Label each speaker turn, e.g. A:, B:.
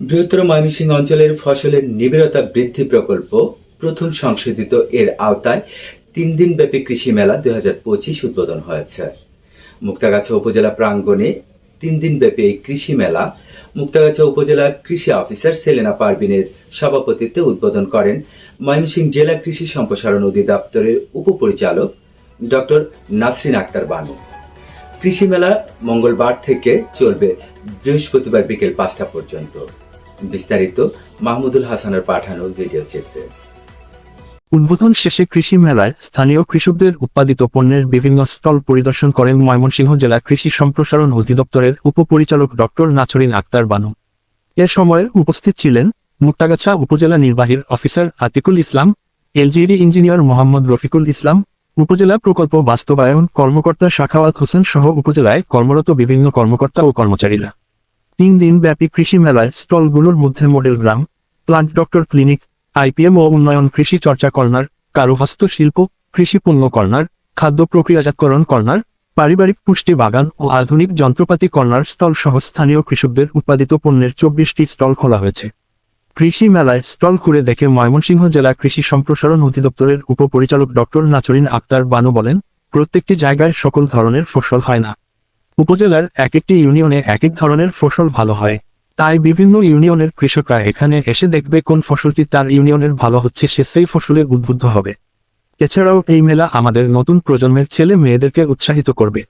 A: বৃহত্তর ময়মনসিংহ অঞ্চলের ফসলের নিবিড়তা বৃদ্ধি প্রকল্প প্রথম সংশোধিত এর আওতায় ৩ দিনব্যাপী কৃষি মেলা ২০২৫ উদ্বোধন হয়েছে। মুক্তাগাছা উপজেলা প্রাঙ্গণে ৩ দিনব্যাপী এই কৃষি মেলা মুক্তাগাছা উপজেলা কৃষি অফিসার সেলেনা পারভিনের সভাপতিত্বে উদ্বোধন করেন ময়মনসিংহ জেলা কৃষি সম্প্রসারণ অধিদপ্তরের উপপরিচালক ডক্টর নাসরিন আক্তার বানু। কৃষি মেলা মঙ্গলবার থেকে চলবে বৃহস্পতিবার বিকেল ৫টা পর্যন্ত। বিস্তারিত মাহমুদুল হাসানের পাঠানো ভিডিও চিত্রে।
B: উদ্বোধন শেষে কৃষি মেলায় স্থানীয় কৃষকদের উৎপাদিত পণ্যের বিভিন্ন স্টল পরিদর্শন করেন ময়মনসিংহ জেলা কৃষি সম্প্রসারণ অধিদপ্তরের উপপরিচালক ডক্টর নাছরিন আক্তার বানু। এ সময় উপস্থিত ছিলেন মুক্তাগাছা উপজেলা নির্বাহী অফিসার আতিকুল ইসলাম, এলজিডি ইঞ্জিনিয়ার মোহাম্মদ রফিকুল ইসলাম, উপজেলা প্রকল্প বাস্তবায়ন কর্মকর্তা শাখাওয়াত হোসেন সহ উপজেলায় কর্মরত বিভিন্ন কর্মকর্তা ও কর্মচারীরা। ৩ দিন ব্যাপী কৃষি মেলায় স্টলগুলোর মধ্যে মডেল গ্রাম, প্লান্ট ডক্টর ক্লিনিক, আইপিএম ও উন্নয়ন কৃষি চর্চা কর্নার, কারু হস্তশিল্প, কৃষি পণ্য কর্নার, খাদ্য প্রক্রিয়াজাতকরণ কর্নার, পারিবারিক পুষ্টি বাগান ও আধুনিক যন্ত্রপাতি কর্নার স্টল সহ স্থানীয় কৃষকদের উৎপাদিত পণ্যের ২৪টি স্টল খোলা হয়েছে। কৃষি মেলায় স্টল ঘুরে দেখে ময়মনসিংহ জেলা কৃষি সম্প্রসারণ অধিদপ্তরের উপপরিচালক ডক্টর নাছরিন আক্তার বানু বলেন, প্রত্যেকটি জায়গায় সকল ধরনের ফসল হয় না। উপজেলার এক একটি ইউনিয়নে এক এক ধরনের ফসল ভালো হয়, তাই বিভিন্ন ইউনিয়নের কৃষকরা এখানে এসে দেখবে কোন ফসলটি তার ইউনিয়নের ভালো হচ্ছে, সে সেই ফসলে উদ্বুদ্ধ হবে। এছাড়াও এই মেলা আমাদের নতুন প্রজন্মের ছেলে মেয়েদেরকে উৎসাহিত করবে।